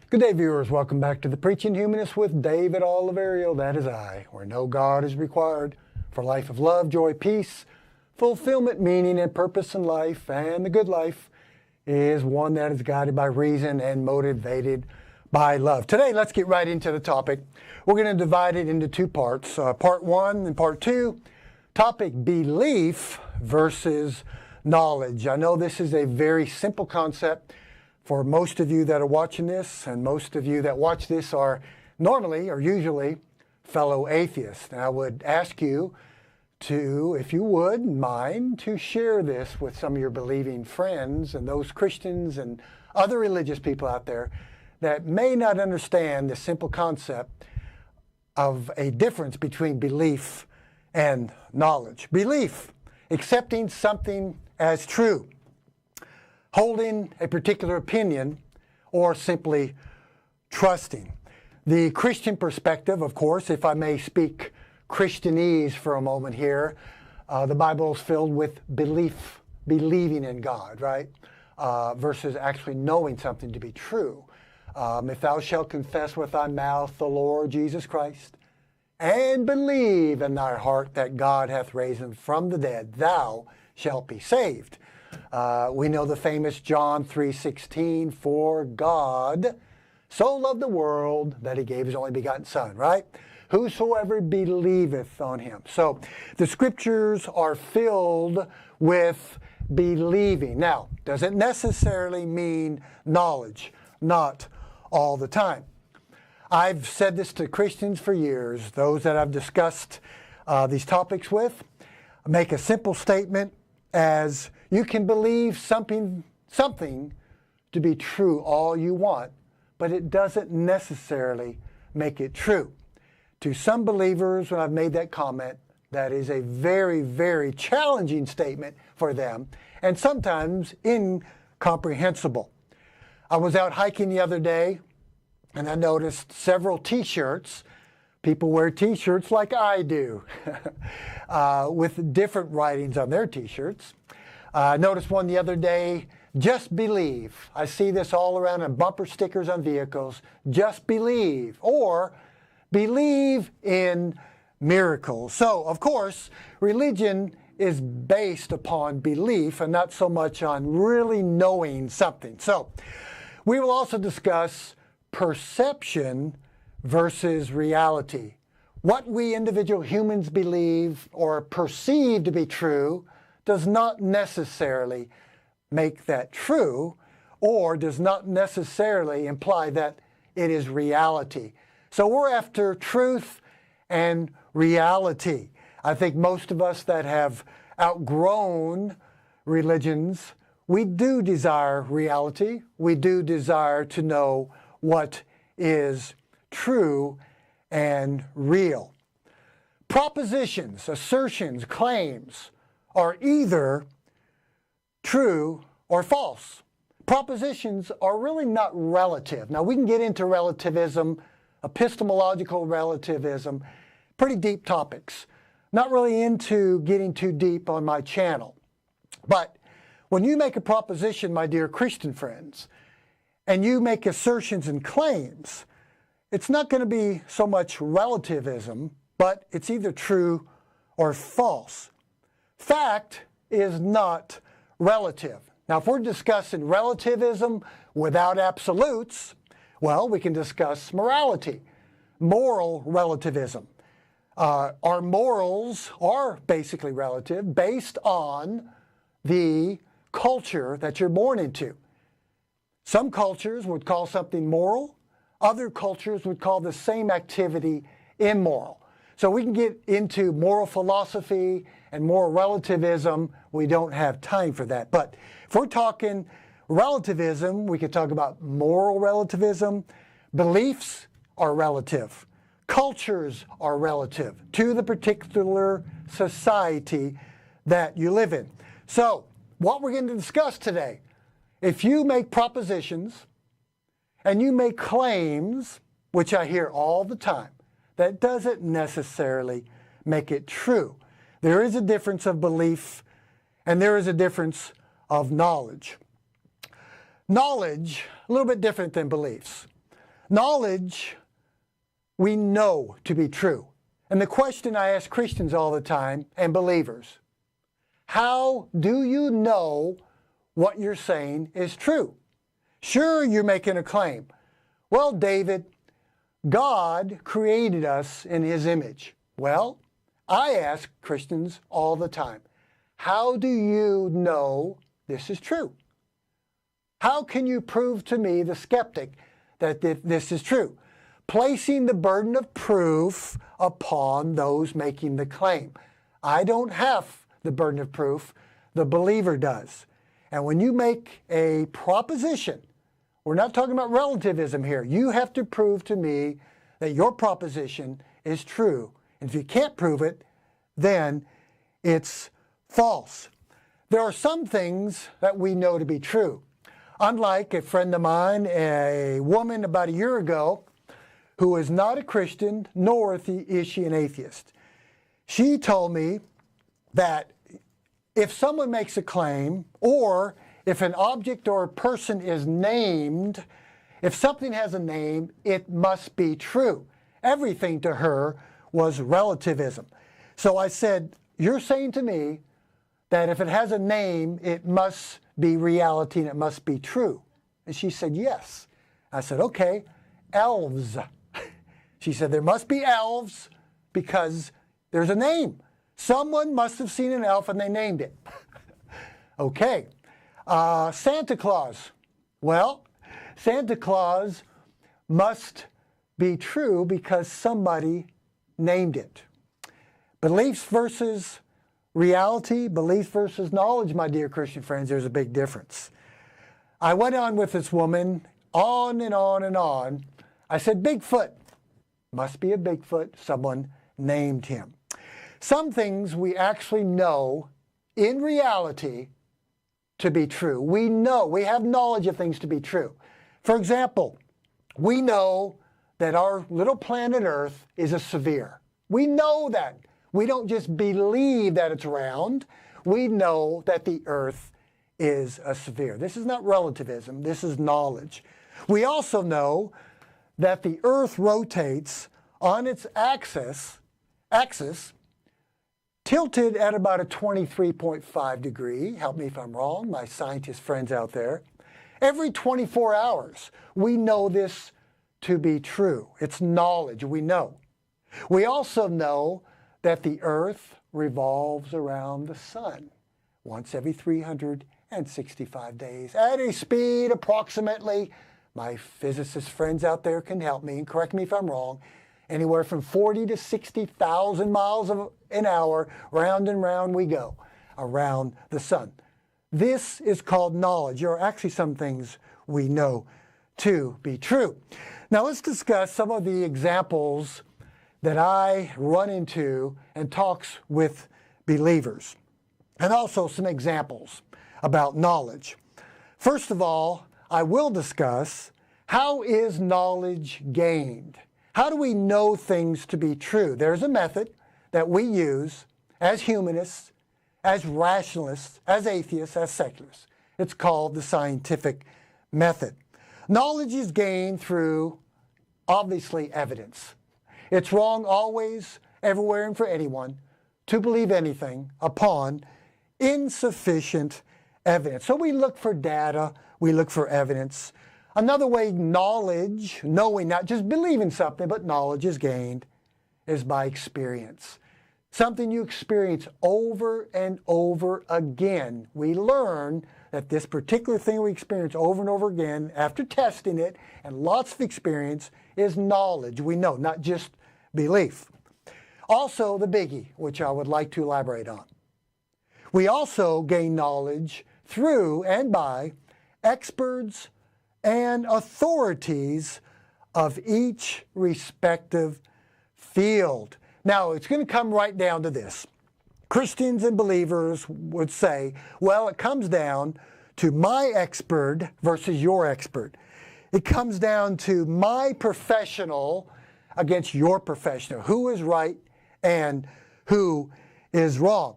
Good day, viewers. Welcome back to the Preaching Humanist with David Oliverio. That is I, where no God is required for a life of love, joy, peace, fulfillment, meaning, and purpose in life. And the good life is one that is guided by reason and motivated by love. Today, let's get right into the topic. We're going to divide it into two parts. Part one and part two. Topic: belief versus knowledge. I know this is a very simple concept for most of you that are watching this, and most of you that watch this are normally or usually fellow atheists. And I would ask you to, if you would mind, to share this with some of your believing friends and those Christians and other religious people out there that may not understand the simple concept of a difference between belief and knowledge. Belief, accepting something as true, holding a particular opinion, or simply trusting. The Christian perspective, of course, if I may speak Christianese for a moment here, the Bible is filled with belief, believing in God, right? Versus actually knowing something to be true. If thou shalt confess with thy mouth the Lord Jesus Christ, and believe in thy heart that God hath raised him from the dead, thou shalt be saved. We know the famous John 3:16, for God so loved the world that he gave his only begotten Son, right? Whosoever believeth on him. So the scriptures are filled with believing. Now, does it necessarily mean knowledge? Not all the time. I've said this to Christians for years, those that I've discussed these topics with. Make a simple statement as you can believe something to be true all you want, but it doesn't necessarily make it true. To some believers, when I've made that comment, that is a very, very challenging statement for them, and sometimes incomprehensible. I was out hiking the other day, and I noticed several t-shirts. People wear t-shirts like I do, with different writings on their t-shirts. I noticed one the other day, just believe. I see this all around on bumper stickers on vehicles. Just believe, or believe in miracles. So, of course, religion is based upon belief and not so much on really knowing something. So, we will also discuss perception versus reality. What we individual humans believe or perceive to be true does not necessarily make that true, or does not necessarily imply that it is reality. So we're after truth and reality. I think most of us that have outgrown religions, we do desire reality. We do desire to know what is true and real. Propositions, assertions, claims are either true or false. Propositions are really not relative. Now, we can get into relativism, epistemological relativism, pretty deep topics. Not really into getting too deep on my channel. But when you make a proposition, my dear Christian friends, and you make assertions and claims, it's not going to be so much relativism, but it's either true or false. Fact is not relative. Now, if we're discussing relativism without absolutes, well, we can discuss morality, moral relativism. Our morals are basically relative based on the culture that you're born into. Some cultures would call something moral. Other cultures would call the same activity immoral. So we can get into moral philosophy and moral relativism. We don't have time for that. But if we're talking relativism, we could talk about moral relativism. Beliefs are relative. Cultures are relative to the particular society that you live in. So what we're going to discuss today, if you make propositions and you make claims, which I hear all the time, that doesn't necessarily make it true. There is a difference of belief and there is a difference of knowledge. Knowledge, a little bit different than beliefs. Knowledge we know to be true. And the question I ask Christians all the time and believers, how do you know what you're saying is true? Sure, you're making a claim. Well, David, God created us in His image. Well, I ask Christians all the time, how do you know this is true? How can you prove to me, the skeptic, that this is true? Placing the burden of proof upon those making the claim. I don't have the burden of proof, the believer does. And when you make a proposition, we're not talking about relativism here. You have to prove to me that your proposition is true. And if you can't prove it, then it's false. There are some things that we know to be true. Unlike a friend of mine, a woman about a year ago, who is not a Christian, nor is she an atheist. She told me that if someone makes a claim, or if an object or a person is named, if something has a name, it must be true. Everything to her was relativism. So I said, you're saying to me that if it has a name, it must be reality and it must be true. And she said, yes. I said, okay, elves. She said, there must be elves because there's a name. Someone must have seen an elf and they named it. Okay. Santa Claus. Well, Santa Claus must be true because somebody named it. Beliefs versus reality, beliefs versus knowledge, my dear Christian friends, there's a big difference. I went on with this woman, on and on and on. I said, Bigfoot. Must be a Bigfoot. Someone named him. Some things we actually know in reality to be true. We know, we have knowledge of things to be true. For example, we know that our little planet Earth is a sphere. We know that. We don't just believe that it's round. We know that the Earth is a sphere. This is not relativism. This is knowledge. We also know that the Earth rotates on its axis, tilted at about a 23.5 degree. Help me if I'm wrong, my scientist friends out there. Every 24 hours, we know this to be true. It's knowledge, we know. We also know that the Earth revolves around the sun once every 365 days at a speed approximately, my physicist friends out there can help me and correct me if I'm wrong, anywhere from 40 to 60,000 miles an hour, round and round we go around the sun. This is called knowledge. There are actually some things we know to be true. Now let's discuss some of the examples that I run into and talks with believers, and also some examples about knowledge. First of all, I will discuss how is knowledge gained? How do we know things to be true? There's a method that we use as humanists, as rationalists, as atheists, as secularists. It's called the scientific method. Knowledge is gained through, obviously, evidence. It's wrong always, everywhere, and for anyone to believe anything upon insufficient evidence. So we look for data, we look for evidence. Another way knowledge, knowing, not just believing something, but knowledge is gained, is by experience. Something you experience over and over again. We learn that this particular thing we experience over and over again, after testing it and lots of experience, is knowledge. We know, not just belief. Also, the biggie, which I would like to elaborate on. We also gain knowledge through and by experts and authorities of each respective field. Now, it's going to come right down to this. Christians and believers would say, well, it comes down to my expert versus your expert. It comes down to my professional against your professional. Who is right and who is wrong?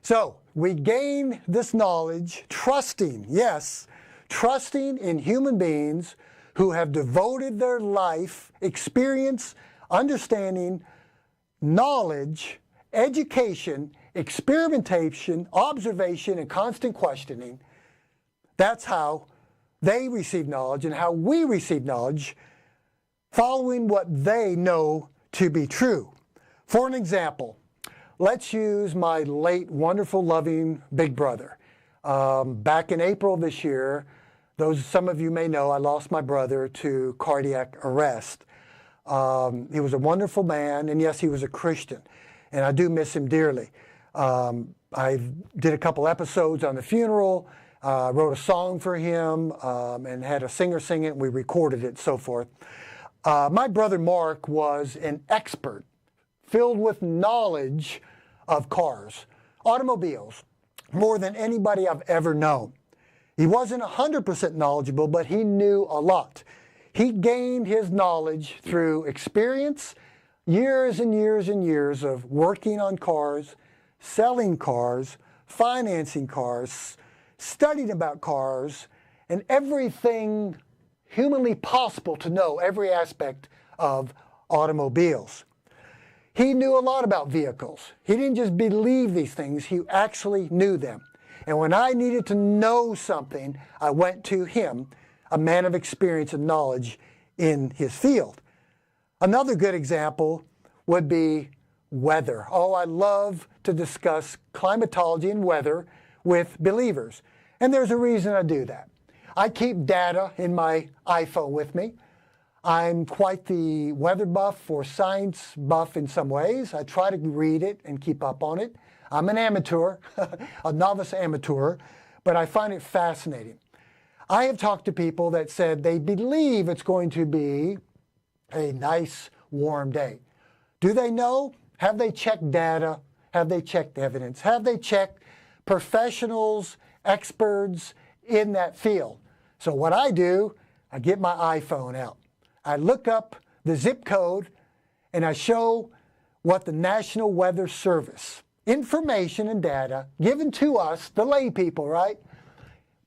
So we gain this knowledge trusting, yes, trusting in human beings who have devoted their life, experience, understanding, knowledge, education, experimentation, observation, and constant questioning. That's how they receive knowledge and how we receive knowledge, following what they know to be true. For an example, let's use my late, wonderful, loving big brother. Back in April of this year, some of you may know, I lost my brother to cardiac arrest. He was a wonderful man, and yes, he was a Christian, and I do miss him dearly. I did a couple episodes on the funeral, wrote a song for him, and had a singer sing it, and we recorded it, and so forth. My brother Mark was an expert, filled with knowledge of cars, automobiles, more than anybody I've ever known. He wasn't 100% knowledgeable, but he knew a lot. He gained his knowledge through experience, years and years and years of working on cars, selling cars, financing cars, studying about cars, and everything humanly possible to know, every aspect of automobiles. He knew a lot about vehicles. He didn't just believe these things, he actually knew them. And when I needed to know something, I went to him, a man of experience and knowledge in his field. Another good example would be weather. Oh, I love to discuss climatology and weather with believers. And there's a reason I do that. I keep data in my iPhone with me. I'm quite the weather buff or science buff in some ways. I try to read it and keep up on it. I'm an amateur, a novice amateur, but I find it fascinating. I have talked to people that said they believe it's going to be a nice, warm day. Do they know? Have they checked data? Have they checked evidence? Have they checked professionals, experts in that field? So what I do, I get my iPhone out. I look up the zip code and I show what the National Weather Service, information and data given to us, the lay people, right,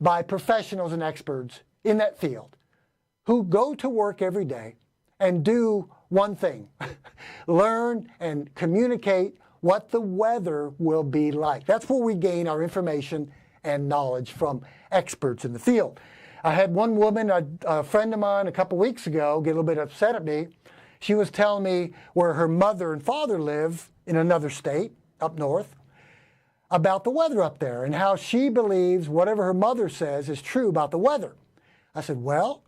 by professionals and experts in that field who go to work every day and do one thing, learn and communicate what the weather will be like. That's where we gain our information and knowledge from experts in the field. I had one woman, a friend of mine, a couple weeks ago, get a little bit upset at me. She was telling me where her mother and father live in another state, up north, about the weather up there and how she believes whatever her mother says is true about the weather. I said, well,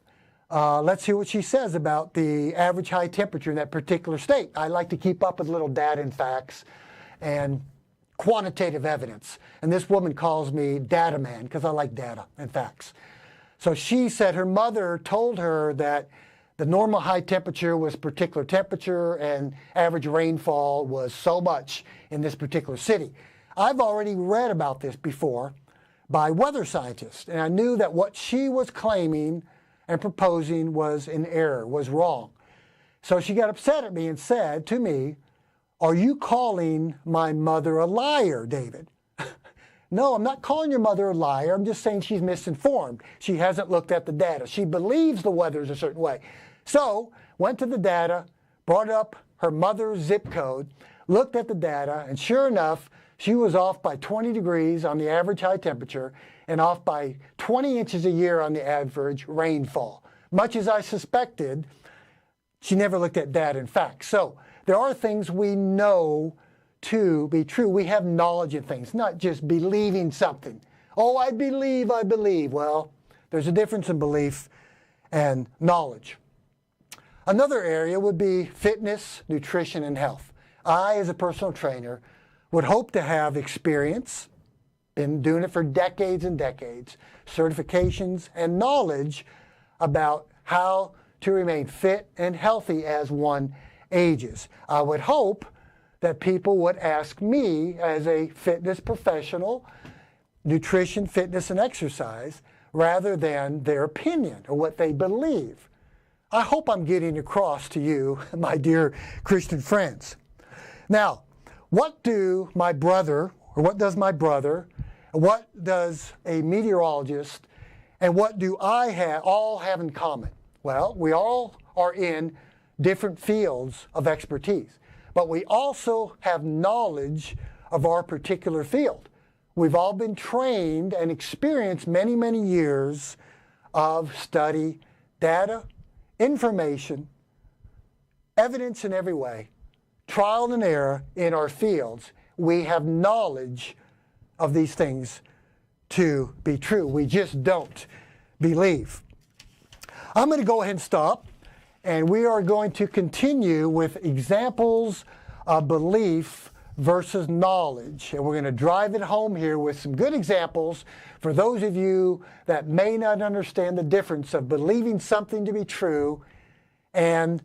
let's hear what she says about the average high temperature in that particular state. I like to keep up with little data and facts and quantitative evidence. And this woman calls me data man because I like data and facts. So she said her mother told her that the normal high temperature was particular temperature and average rainfall was so much in this particular city. I've already read about this before by weather scientists, and I knew that what she was claiming and proposing was in error, was wrong. So she got upset at me and said to me, "Are you calling my mother a liar, David?" No, I'm not calling your mother a liar. I'm just saying she's misinformed. She hasn't looked at the data. She believes the weather is a certain way. So, went to the data, brought up her mother's zip code, looked at the data, and sure enough, she was off by 20 degrees on the average high temperature and off by 20 inches a year on the average rainfall. Much as I suspected, she never looked at data and facts. So, there are things we know to be true. We have knowledge of things, not just believing something. Oh, I believe, I believe. Well, there's a difference in belief and knowledge. Another area would be fitness, nutrition, and health. I, as a personal trainer, would hope to have experience, been doing it for decades and decades, certifications, and knowledge about how to remain fit and healthy as one ages. I would hope that people would ask me as a fitness professional, nutrition, fitness, and exercise, rather than their opinion or what they believe. I hope I'm getting across to you, my dear Christian friends. Now, what do my brother, or what does my brother, what does a meteorologist, and what do I all have in common? Well, we all are in different fields of expertise, but we also have knowledge of our particular field. We've all been trained and experienced many, many years of study, data, information, evidence in every way, trial and error in our fields. We have knowledge of these things to be true. We just don't believe. I'm going to go ahead and stop, and we are going to continue with examples of belief versus knowledge. And we're going to drive it home here with some good examples for those of you that may not understand the difference of believing something to be true and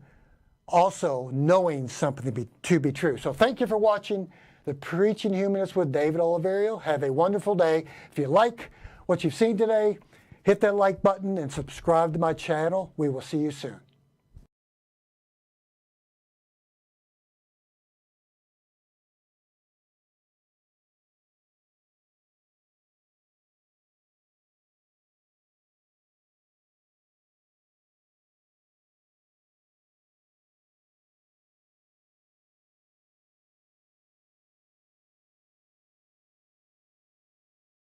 also knowing something to be true. So thank you for watching the Preaching Humanist with David Oliverio. Have a wonderful day. If you like what you've seen today, hit that like button and subscribe to my channel. We will see you soon.